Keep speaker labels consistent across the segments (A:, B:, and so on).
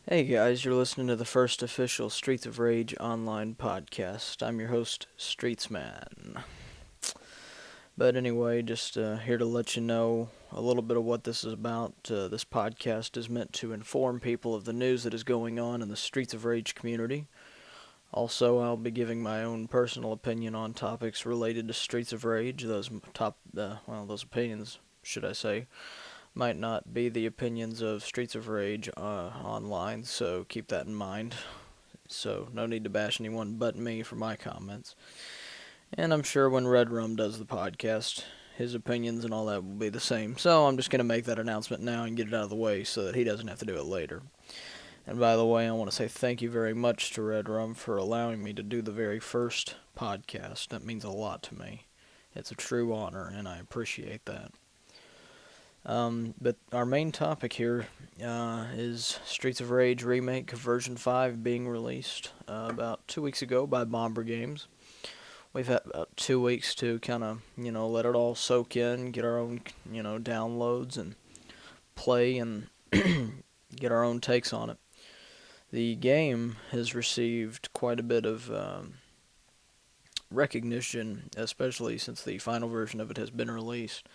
A: Hey guys, you're listening to the first official Streets of Rage online podcast. I'm your host, Streetsman. But anyway, just here to let you know a little bit of what this is about. This podcast is meant to inform people of the news that is going on in the Streets of Rage community. Also, I'll be giving my own personal opinion on topics related to Streets of Rage. Those opinions, should I say, might not be the opinions of Streets of Rage online, so keep that in mind. So no need to bash anyone but me for my comments. And I'm sure when Red Rum does the podcast, his opinions and all that will be the same. So I'm just going to make that announcement now and get it out of the way so that he doesn't have to do it later. And by the way, I want to say thank you very much to Red Rum for allowing me to do the very first podcast. That means a lot to me. It's a true honor, and I appreciate that. But our main topic here is Streets of Rage Remake version 5 being released about 2 weeks ago by Bomber Games. We've had about 2 weeks to kind of, let it all soak in, get our own, downloads and play and get our own takes on it. The game has received quite a bit of recognition, especially since the final version of it has been released.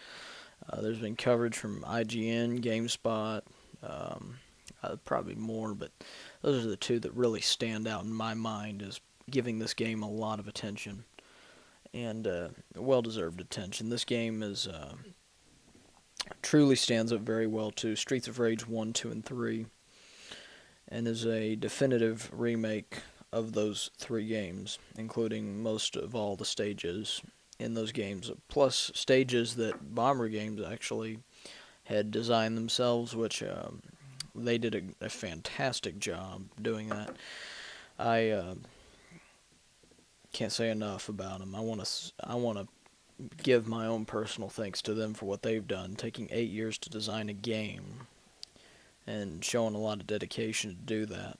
A: There's been coverage from IGN, GameSpot, probably more, but those are the two that really stand out in my mind as giving this game a lot of attention and well-deserved attention. This game is truly stands up very well to Streets of Rage 1, 2, and 3, and is a definitive remake of those three games, including most of all the stages in those games, plus stages that Bomber Games actually had designed themselves, which they did a fantastic job doing that. I can't say enough about them. I want to give my own personal thanks to them for what they've done, taking 8 years to design a game and showing a lot of dedication to do that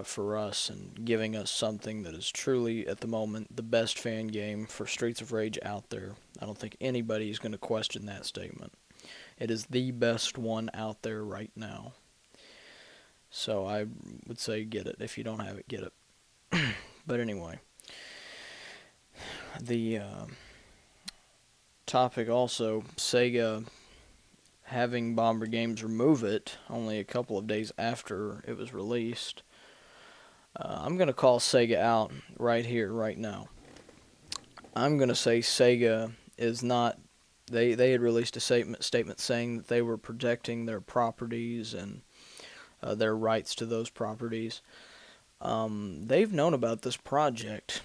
A: for us and giving us something that is truly, at the moment, the best fan game for Streets of Rage out there. I don't think anybody is going to question that statement. It is the best one out there right now. So I would say get it. If you don't have it, get it. But anyway, the topic also, Sega having Bomber Games remove it only a couple of days after it was released. I'm going to call Sega out right here, right now. I'm going to say Sega is not. They had released a statement saying that they were protecting their properties and their rights to those properties. They've known about this project.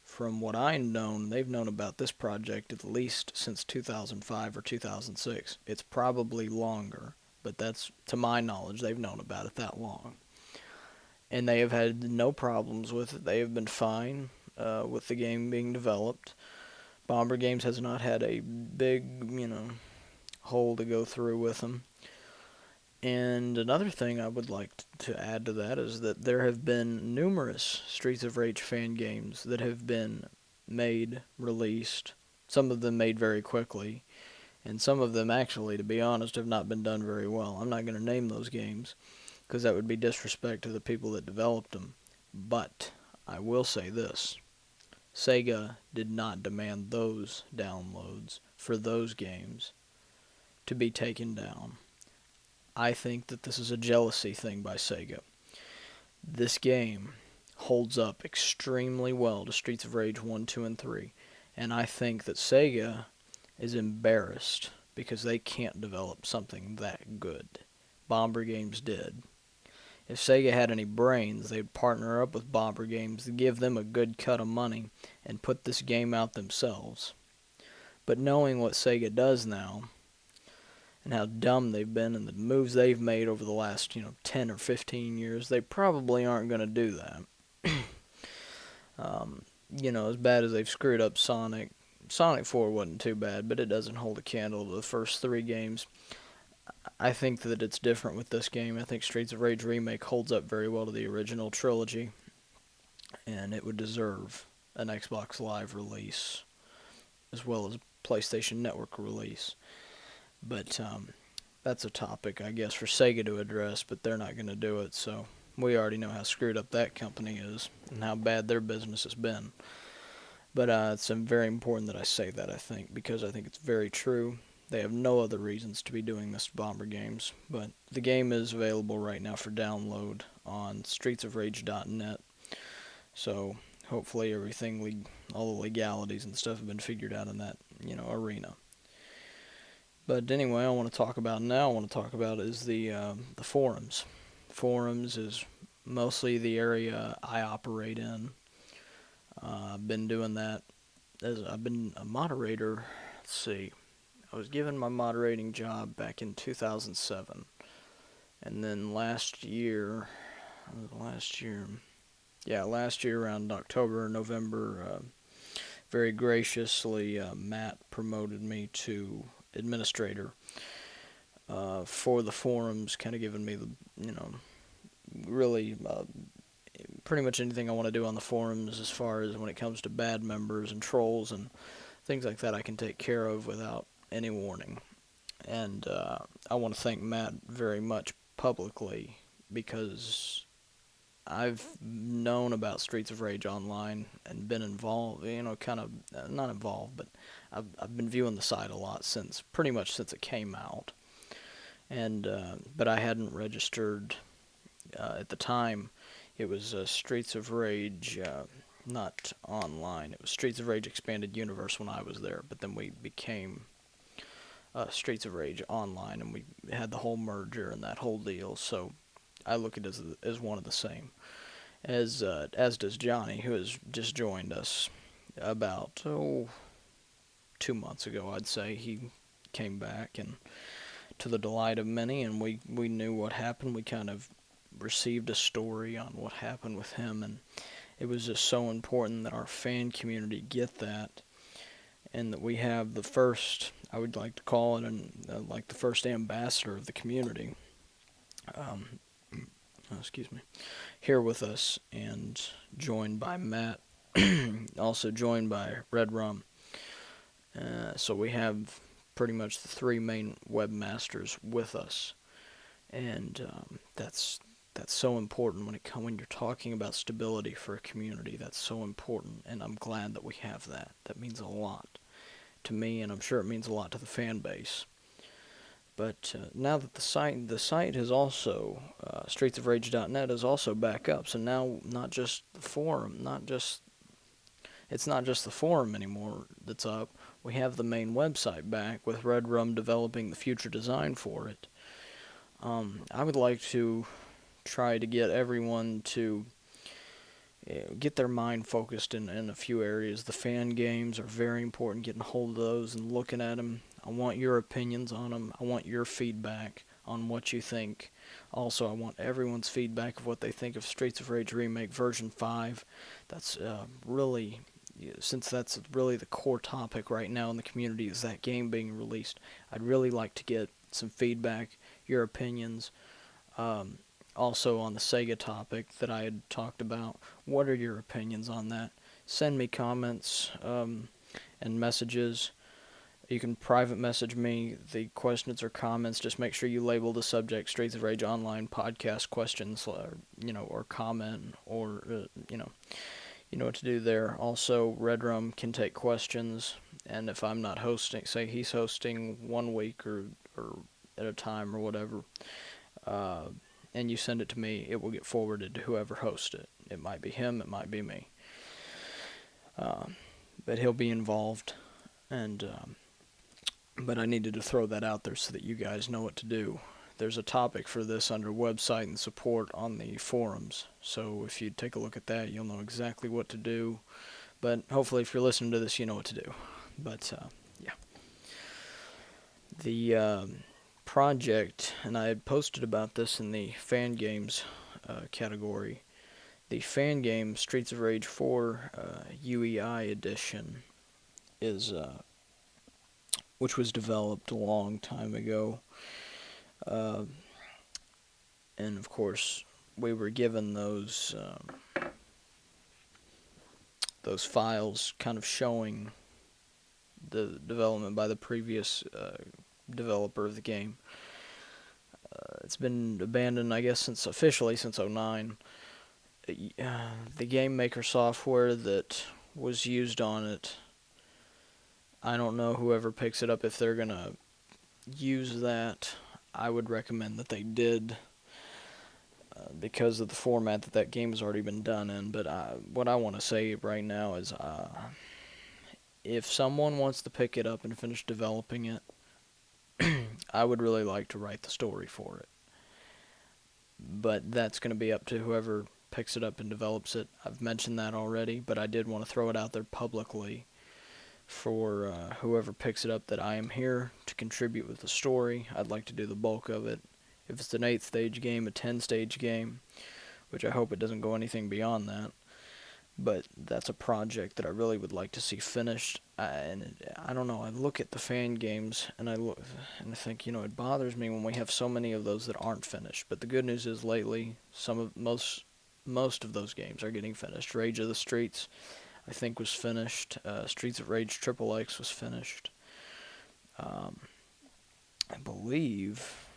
A: From what I've known, they've known about this project at least since 2005 or 2006. It's probably longer, but that's, to my knowledge, they've known about it that long. And they have had no problems with it. They have been fine with the game being developed. Bomber Games has not had a big, hole to go through with them. And another thing I would like to add to that is that there have been numerous Streets of Rage fan games that have been made, released, some of them made very quickly, and some of them actually, to be honest, have not been done very well. I'm not going to name those games because that would be disrespect to the people that developed them. But I will say this. Sega did not demand those downloads for those games to be taken down. I think that this is a jealousy thing by Sega. This game holds up extremely well to Streets of Rage 1, 2, and 3, and I think that Sega is embarrassed because they can't develop something that good. Bomber Games did. If Sega had any brains, they'd partner up with Bomber Games to give them a good cut of money and put this game out themselves. But knowing what Sega does now, and how dumb they've been and the moves they've made over the last, 10 or 15 years, they probably aren't going to do that. As bad as they've screwed up Sonic 4 wasn't too bad, but it doesn't hold a candle to the first three games. I think that it's different with this game. I think Streets of Rage Remake holds up very well to the original trilogy, and it would deserve an Xbox Live release as well as a PlayStation Network release. But that's a topic, I guess, for Sega to address, but they're not going to do it, so we already know how screwed up that company is and how bad their business has been. But it's very important that I say that, I think, because I think it's very true. They have no other reasons to be doing this to Bomber Games, but the game is available right now for download on streetsofrage.net. So hopefully all the legalities and stuff have been figured out in that, arena. But anyway, I want to talk about is the forums. Forums is mostly the area I operate in. I've been doing that as I've been a moderator. Let's see, I was given my moderating job back in 2007, and then last year around October, November, very graciously, Matt promoted me to administrator for the forums, kind of giving me the, really pretty much anything I want to do on the forums as far as when it comes to bad members and trolls and things like that I can take care of without any warning. And I want to thank Matt very much publicly because I've known about Streets of Rage Online and been involved, kind of, not involved, but I've been viewing the site a lot pretty much since it came out. And, but I hadn't registered at the time. It was Streets of Rage, not online. It was Streets of Rage Expanded Universe when I was there, but then we became Streets of Rage Online, and we had the whole merger and that whole deal. So I look at it as one of the same. As does Johnny, who has just joined us about 2 months ago, I'd say. He came back, and to the delight of many, and we knew what happened. We kind of received a story on what happened with him, and it was just so important that our fan community get that, and that we have the first, I would like to call it, like the first ambassador of the community. Excuse me, here with us, and joined by Matt, also joined by Red Rum. So we have pretty much the three main webmasters with us, and that's so important when you're talking about stability for a community. That's so important, and I'm glad that we have that. That means a lot to me, and I'm sure it means a lot to the fan base. But now that the site has also, streetsofrage.net is also back up, so now not just the forum, it's not just the forum anymore that's up. We have the main website back with Red Rum developing the future design for it. I would like to try to get everyone to get their mind focused in a few areas. The fan games are very important, getting a hold of those and looking at them. I want your opinions on them. I want your feedback on what you think. Also, I want everyone's feedback of what they think of Streets of Rage Remake version 5. That's since that's really the core topic right now in the community, is that game being released. I'd really like to get some feedback, your opinions. Also on the Sega topic that I had talked about, what are your opinions on that? Send me comments and messages. You can private message me the questions or comments. Just make sure you label the subject Streets of Rage Online podcast questions, or comment, or you know what to do there. Also, Red Rum can take questions, and if I'm not hosting, say he's hosting 1 week or at a time or whatever, and you send it to me, it will get forwarded to whoever hosts it. It might be him, it might be me. But he'll be involved, and but I needed to throw that out there so that you guys know what to do. There's a topic for this under website and support on the forums, so if you take a look at that, you'll know exactly what to do. But hopefully if you're listening to this, you know what to do. But yeah. The project, and I had posted about this in the fan games category. The fan game Streets of Rage 4 UEI edition is, which was developed a long time ago, and of course we were given those files, kind of showing the development by the previous developer of the game. It's been abandoned, I guess, officially since '09. The game maker software that was used on it, I don't know whoever picks it up if they're gonna use that. I would recommend that they did, because of the format that game has already been done in. But what I want to say right now is, if someone wants to pick it up and finish developing it, I would really like to write the story for it. But that's going to be up to whoever picks it up and develops it. I've mentioned that already, but I did want to throw it out there publicly for whoever picks it up, that I am here to contribute with the story. I'd like to do the bulk of it. If it's an 8-stage game, a 10-stage game, which I hope it doesn't go anything beyond that, but that's a project that I really would like to see finished. And I don't know, I look at the fan games and I think, it bothers me when we have so many of those that aren't finished. But the good news is lately, most of those games are getting finished. Rage of the Streets, I think, was finished. Streets of Rage Triple X was finished. I believe.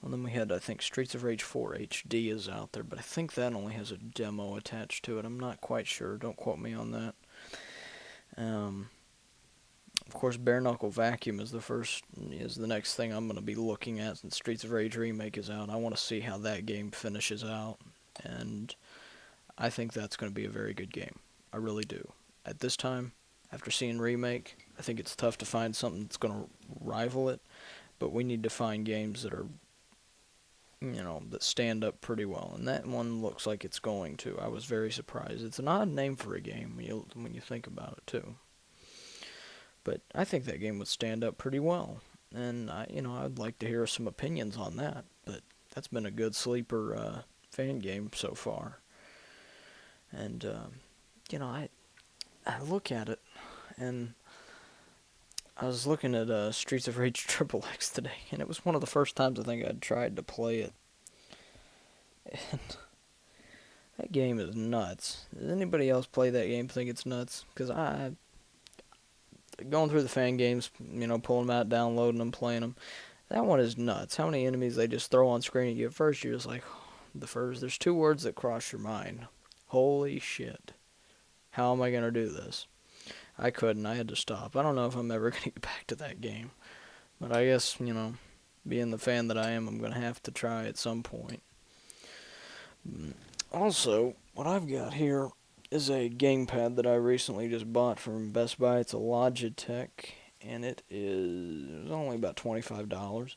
A: Well, then we had, I think, Streets of Rage 4 HD is out there, but I think that only has a demo attached to it. I'm not quite sure. Don't quote me on that. Of course, Bare Knuckle Vacuum is the next thing I'm going to be looking at since Streets of Rage Remake is out. I want to see how that game finishes out, and I think that's going to be a very good game. I really do. At this time, after seeing Remake, I think it's tough to find something that's going to rival it, but we need to find games that are, that stand up pretty well, and that one looks like it's going to. I was very surprised. It's an odd name for a game when you think about it too. But I think that game would stand up pretty well, and I'd like to hear some opinions on that. But that's been a good sleeper fan game so far, and I look at it, and I was looking at Streets of Rage Triple X today, and it was one of the first times I think I'd tried to play it. And that game is nuts. Does anybody else play that game think it's nuts? Because going through the fan games, pulling them out, downloading them, playing them, that one is nuts. How many enemies they just throw on screen at you? At first, you're just like, there's two words that cross your mind. Holy shit. How am I going to do this? I couldn't. I had to stop. I don't know if I'm ever going to get back to that game. But I guess, being the fan that I am, I'm going to have to try at some point. Also, what I've got here is a gamepad that I recently just bought from Best Buy. It's a Logitech, and it was only about $25.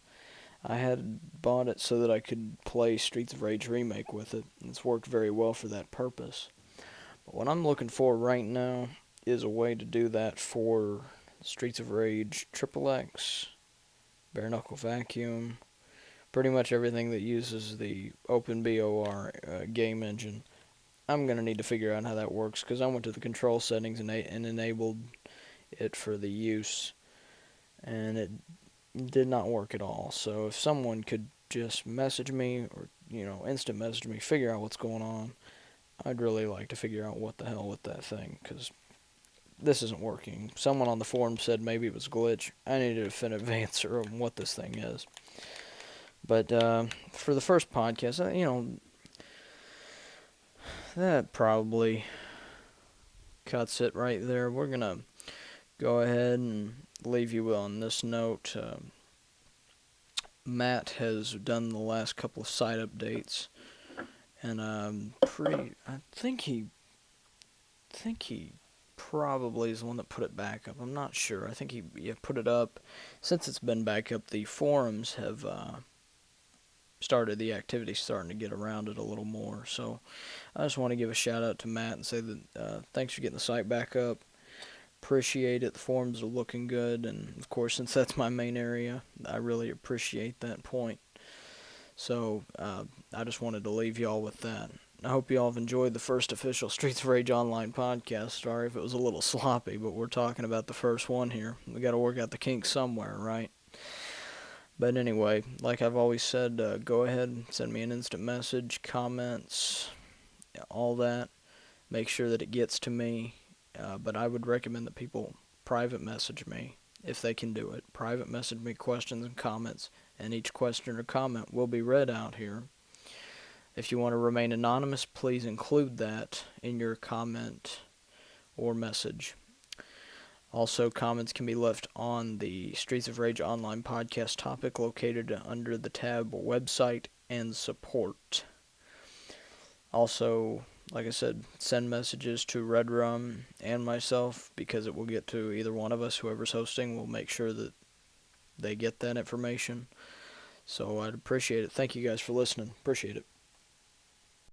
A: I had bought it so that I could play Streets of Rage Remake with it. It's worked very well for that purpose. But what I'm looking for right now is a way to do that for Streets of Rage Triple X, Bare Knuckle Vacuum, pretty much everything that uses the OpenBOR game engine. I'm going to need to figure out how that works, because I went to the control settings and enabled it for the use, and it did not work at all. So if someone could just message me, or instant message me, figure out what's going on, I'd really like to figure out what the hell with that thing, because this isn't working. Someone on the forum said maybe it was a glitch. I need a definitive answer on what this thing is. But for the first podcast, that probably cuts it right there. We're going to go ahead and leave you on this note. Matt has done the last couple of site updates, and I think he probably is the one that put it back up. I'm not sure. I think he put it up. Since it's been back up, the forums have started, the activity starting to get around it a little more. So I just want to give a shout out to Matt and say that thanks for getting the site back up. Appreciate it. The forums are looking good, and of course, since that's my main area, I really appreciate that point. So I just wanted to leave y'all with that. I hope y'all have enjoyed the first official Streets of Rage Online podcast. Sorry if it was a little sloppy, but we're talking about the first one here. We got to work out the kinks somewhere, right? But anyway, like I've always said, go ahead and send me an instant message, comments, all that. Make sure that it gets to me. But I would recommend that people private message me if they can do it. Private message me questions and comments and each question or comment will be read out here. If you want to remain anonymous, please include that in your comment or message. Also, comments can be left on the Streets of Rage online podcast topic located under the tab Website and Support. Also, like I said, send messages to Red Rum and myself because it will get to either one of us. Whoever's hosting will make sure that they get that information. So I'd appreciate it. Thank you guys for listening. Appreciate it.